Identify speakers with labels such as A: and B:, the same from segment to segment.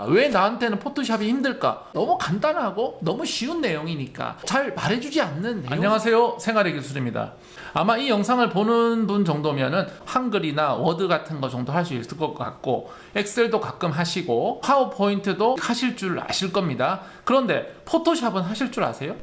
A: 왜 나한테는 포토샵이 힘들까? 너무 간단하고 너무 쉬운 내용이니까 잘 말해주지 않는 내용. 안녕하세요, 생활의 기술입니다. 아마 이 영상을 보는 분 정도면은 한글이나 워드 같은 거 정도 할 수 있을 것 같고, 엑셀도 가끔 하시고 파워포인트도 하실 줄 아실 겁니다. 그런데 포토샵은 하실 줄 아세요?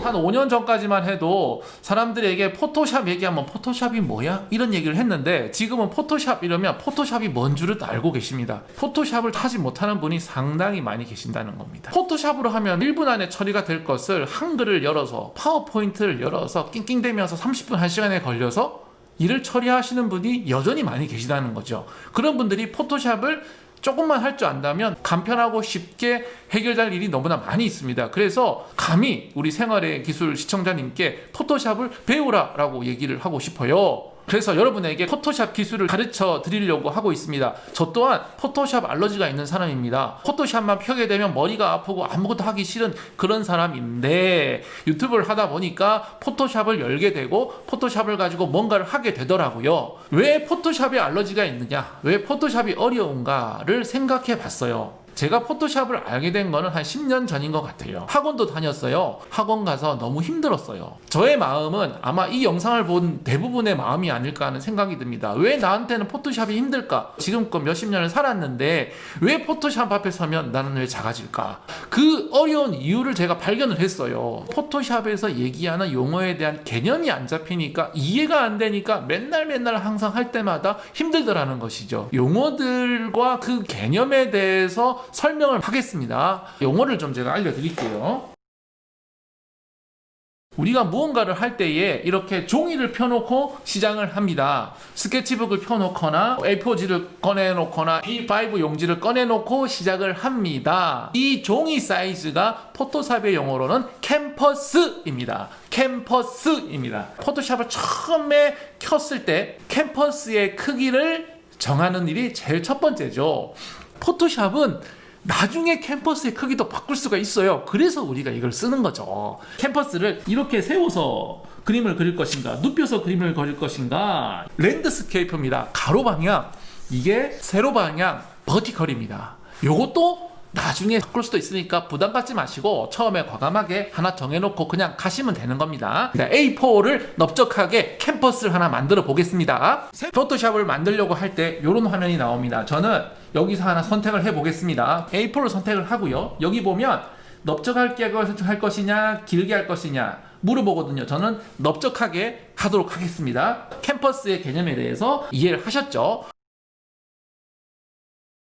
A: 한 5년 전까지만 해도 사람들에게 포토샵 얘기하면 포토샵이 뭐야? 이런 얘기를 했는데, 지금은 포토샵 이러면 포토샵이 뭔 줄을 알고 계십니다. 포토샵을 하지 못하는 분이 상당히 많이 계신다는 겁니다. 포토샵으로 하면 1분 안에 처리가 될 것을 한글을 열어서 파워포인트를 열어서 낑낑대면서 30분 1시간에 걸려서 일을 처리하시는 분이 여전히 많이 계시다는 거죠. 그런 분들이 포토샵을 조금만 할 줄 안다면 간편하고 쉽게 해결될 일이 너무나 많이 있습니다. 그래서 감히 우리 생활의 기술 시청자님께 포토샵을 배우라 라고 얘기를 하고 싶어요. 그래서 여러분에게 포토샵 기술을 가르쳐 드리려고 하고 있습니다. 저 또한 포토샵 알러지가 있는 사람입니다. 포토샵만 펴게 되면 머리가 아프고 아무것도 하기 싫은 그런 사람인데, 유튜브를 하다 보니까 포토샵을 열게 되고 포토샵을 가지고 뭔가를 하게 되더라고요. 왜 포토샵에 알러지가 있느냐, 왜 포토샵이 어려운가를 생각해 봤어요. 제가 포토샵을 알게 된 거는 한 10년 전인 것 같아요. 학원도 다녔어요. 학원 가서 너무 힘들었어요. 저의 마음은 아마 이 영상을 본 대부분의 마음이 아닐까 하는 생각이 듭니다. 왜 나한테는 포토샵이 힘들까? 지금껏 몇십 년을 살았는데 왜 포토샵 앞에 서면 나는 왜 작아질까? 그 어려운 이유를 제가 발견을 했어요. 포토샵에서 얘기하는 용어에 대한 개념이 안 잡히니까, 이해가 안 되니까 맨날 항상 할 때마다 힘들더라는 것이죠. 용어들과 그 개념에 대해서 설명을 하겠습니다. 용어를 좀 제가 알려드릴게요. 우리가 무언가를 할 때에 이렇게 종이를 펴놓고 시작을 합니다. 스케치북을 펴놓거나 A4지를 꺼내놓거나 B5 용지를 꺼내놓고 시작을 합니다. 이 종이 사이즈가 포토샵의 용어로는 캔버스입니다. 캔버스입니다. 포토샵을 처음에 켰을 때 캔버스의 크기를 정하는 일이 제일 첫 번째죠. 포토샵은 나중에 캔버스의 크기도 바꿀 수가 있어요. 그래서 우리가 이걸 쓰는 거죠. 캔버스를 이렇게 세워서 그림을 그릴 것인가, 눕혀서 그림을 그릴 것인가. 랜드스케이프입니다. 가로 방향, 이게 세로 방향, 버티컬입니다. 요것도 나중에 바꿀 수도 있으니까 부담 갖지 마시고 처음에 과감하게 하나 정해놓고 그냥 가시면 되는 겁니다. A4를 넓적하게 캔버스를 하나 만들어 보겠습니다. 포토샵을 만들려고 할 때 이런 화면이 나옵니다. 저는 여기서 하나 선택을 해 보겠습니다. A4를 선택을 하고요. 여기 보면 넓적하게 할 것이냐 길게 할 것이냐 물어보거든요. 저는 넓적하게 하도록 하겠습니다. 캔버스의 개념에 대해서 이해를 하셨죠?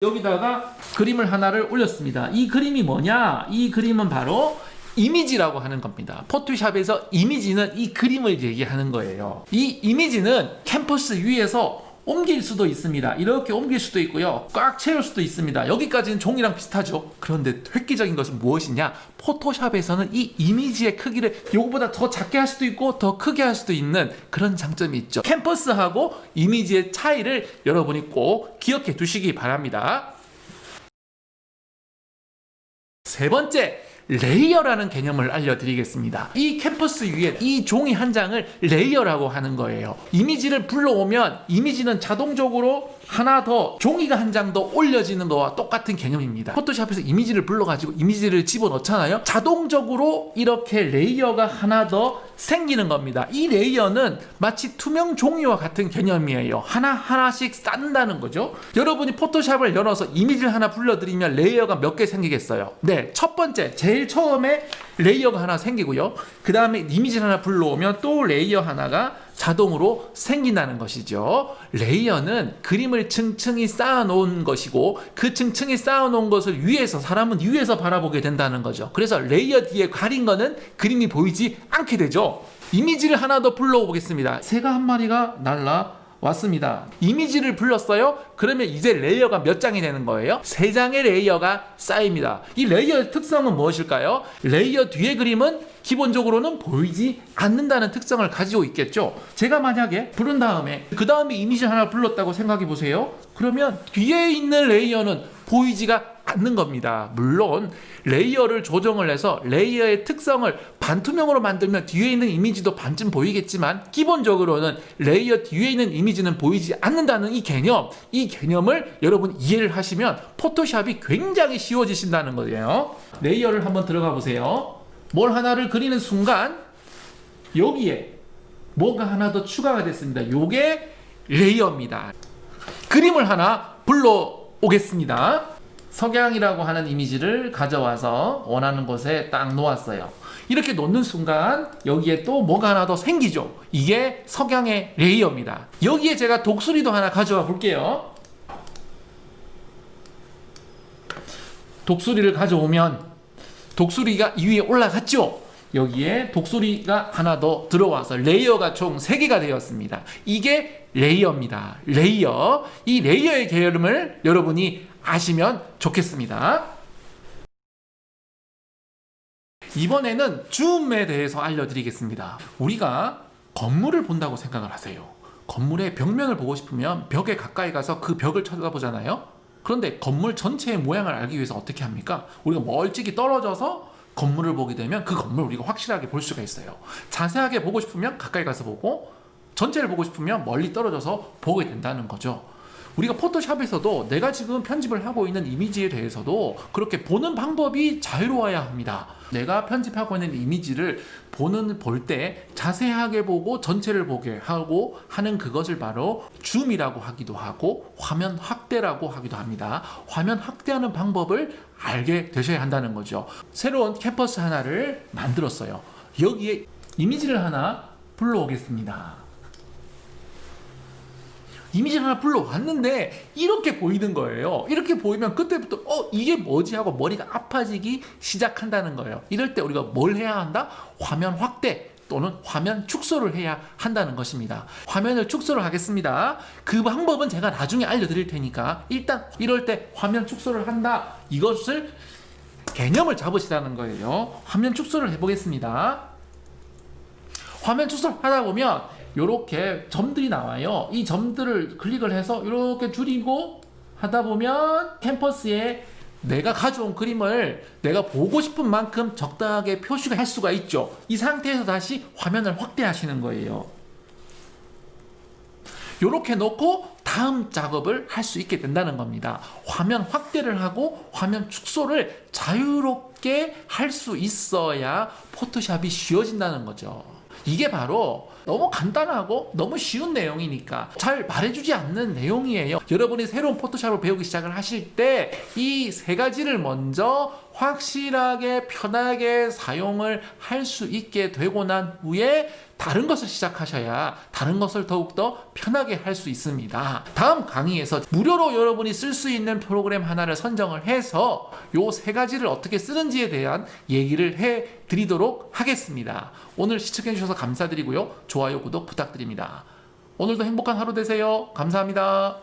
A: 여기다가 그림을 하나를 올렸습니다. 이 그림이 뭐냐? 이 그림은 바로 이미지라고 하는 겁니다. 포토샵에서 이미지는 이 그림을 얘기하는 거예요. 이 이미지는 캔버스 위에서 옮길 수도 있습니다. 이렇게 옮길 수도 있고요. 꽉 채울 수도 있습니다. 여기까지는 종이랑 비슷하죠. 그런데 획기적인 것은 무엇이냐? 포토샵에서는 이 이미지의 크기를 요거보다 더 작게 할 수도 있고 더 크게 할 수도 있는 그런 장점이 있죠. 캔버스하고 이미지의 차이를 여러분이 꼭 기억해 두시기 바랍니다. 세 번째, 레이어라는 개념을 알려드리겠습니다. 이 캔버스 위에 이 종이 한 장을 레이어라고 하는 거예요. 이미지를 불러오면 이미지는 자동적으로 하나 더, 종이가 한 장 더 올려지는 거와 똑같은 개념입니다. 포토샵에서 이미지를 불러가지고 이미지를 집어넣잖아요. 자동적으로 이렇게 레이어가 하나 더 생기는 겁니다. 이 레이어는 마치 투명 종이와 같은 개념이에요. 하나하나씩 쌓는다는 거죠. 여러분이 포토샵을 열어서 이미지를 하나 불러드리면 레이어가 몇 개 생기겠어요? 네, 첫 번째, 제일 처음에 레이어가 하나 생기고요. 그 다음에 이미지를 하나 불러오면 또 레이어 하나가 자동으로 생긴다는 것이죠. 레이어는 그림을 층층이 쌓아놓은 것이고, 그 층층이 쌓아놓은 것을 위에서, 사람은 위에서 바라보게 된다는 거죠. 그래서 레이어 뒤에 가린 거는 그림이 보이지 않게 되죠. 이미지를 하나 더 불러보겠습니다. 새가 한 마리가 날라왔습니다. 이미지를 불렀어요? 그러면 이제 레이어가 몇 장이 되는 거예요? 3장의 레이어가 쌓입니다. 이 레이어의 특성은 무엇일까요? 레이어 뒤의 그림은 기본적으로는 보이지 않는다는 특성을 가지고 있겠죠. 제가 만약에 부른 다음에 그 다음에 이미지 하나 불렀다고 생각해 보세요. 그러면 뒤에 있는 레이어는 보이지가 않는 겁니다. 물론 레이어를 조정을 해서 레이어의 특성을 반투명으로 만들면 뒤에 있는 이미지도 반쯤 보이겠지만 기본적으로는 레이어 뒤에 있는 이미지는 보이지 않는다는 이 개념을 여러분 이해를 하시면 포토샵이 굉장히 쉬워지신다는 거예요. 레이어를 한번 들어가 보세요. 뭘 하나를 그리는 순간 여기에 뭐가 하나 더 추가가 됐습니다. 요게 레이어입니다. 그림을 하나 불러오겠습니다. 석양이라고 하는 이미지를 가져와서 원하는 곳에 딱 놓았어요. 이렇게 놓는 순간 여기에 또 뭐가 하나 더 생기죠. 이게 석양의 레이어입니다. 여기에 제가 독수리도 하나 가져와 볼게요. 독수리를 가져오면 독수리가 이 위에 올라갔죠. 여기에 독수리가 하나 더 들어와서 레이어가 총 3개가 되었습니다. 이게 레이어입니다. 레이어. 이 레이어의 개념을 여러분이 아시면 좋겠습니다. 이번에는 줌에 대해서 알려드리겠습니다. 우리가 건물을 본다고 생각을 하세요. 건물의 벽면을 보고 싶으면 벽에 가까이 가서 그 벽을 쳐다보잖아요. 그런데 건물 전체의 모양을 알기 위해서 어떻게 합니까? 우리가 멀찍이 떨어져서 건물을 보게 되면 그 건물을 우리가 확실하게 볼 수가 있어요. 자세하게 보고 싶으면 가까이 가서 보고 전체를 보고 싶으면 멀리 떨어져서 보게 된다는 거죠. 우리가 포토샵에서도 내가 지금 편집을 하고 있는 이미지에 대해서도 그렇게 보는 방법이 자유로워야 합니다. 내가 편집하고 있는 이미지를 볼 때 자세하게 보고 전체를 보게 하고 하는 그것을 바로 줌이라고 하기도 하고 화면 확대라고 하기도 합니다. 화면 확대하는 방법을 알게 되셔야 한다는 거죠. 새로운 캔버스 하나를 만들었어요. 여기에 이미지를 하나 불러오겠습니다. 이미지를 하나 불러왔는데 이렇게 보이는 거예요. 이렇게 보이면 그때부터 이게 뭐지 하고 머리가 아파지기 시작한다는 거예요. 이럴 때 우리가 뭘 해야 한다? 화면 확대 또는 화면 축소를 해야 한다는 것입니다. 화면을 축소를 하겠습니다. 그 방법은 제가 나중에 알려드릴 테니까 일단 이럴 때 화면 축소를 한다. 이것을 개념을 잡으시라는 거예요. 화면 축소를 해보겠습니다. 화면 축소를 하다 보면 이렇게 점들이 나와요. 이 점들을 클릭을 해서 이렇게 줄이고 하다 보면 캔버스에 내가 가져온 그림을 내가 보고 싶은 만큼 적당하게 표시를 할 수가 있죠. 이 상태에서 다시 화면을 확대하시는 거예요. 이렇게 놓고 다음 작업을 할 수 있게 된다는 겁니다. 화면 확대를 하고 화면 축소를 자유롭게 할 수 있어야 포토샵이 쉬워진다는 거죠. 이게 바로 너무 간단하고 너무 쉬운 내용이니까 잘 말해주지 않는 내용이에요. 여러분이 새로운 포토샵을 배우기 시작을 하실 때 이 3가지를 먼저 확실하게 편하게 사용을 할 수 있게 되고 난 후에 다른 것을 시작하셔야 다른 것을 더욱더 편하게 할 수 있습니다. 다음 강의에서 무료로 여러분이 쓸 수 있는 프로그램 하나를 선정을 해서 요 3가지를 어떻게 쓰는지에 대한 얘기를 해 드리도록 하겠습니다. 오늘 시청해 주셔서 감사드리고요. 좋아요, 구독 부탁드립니다. 오늘도 행복한 하루 되세요. 감사합니다.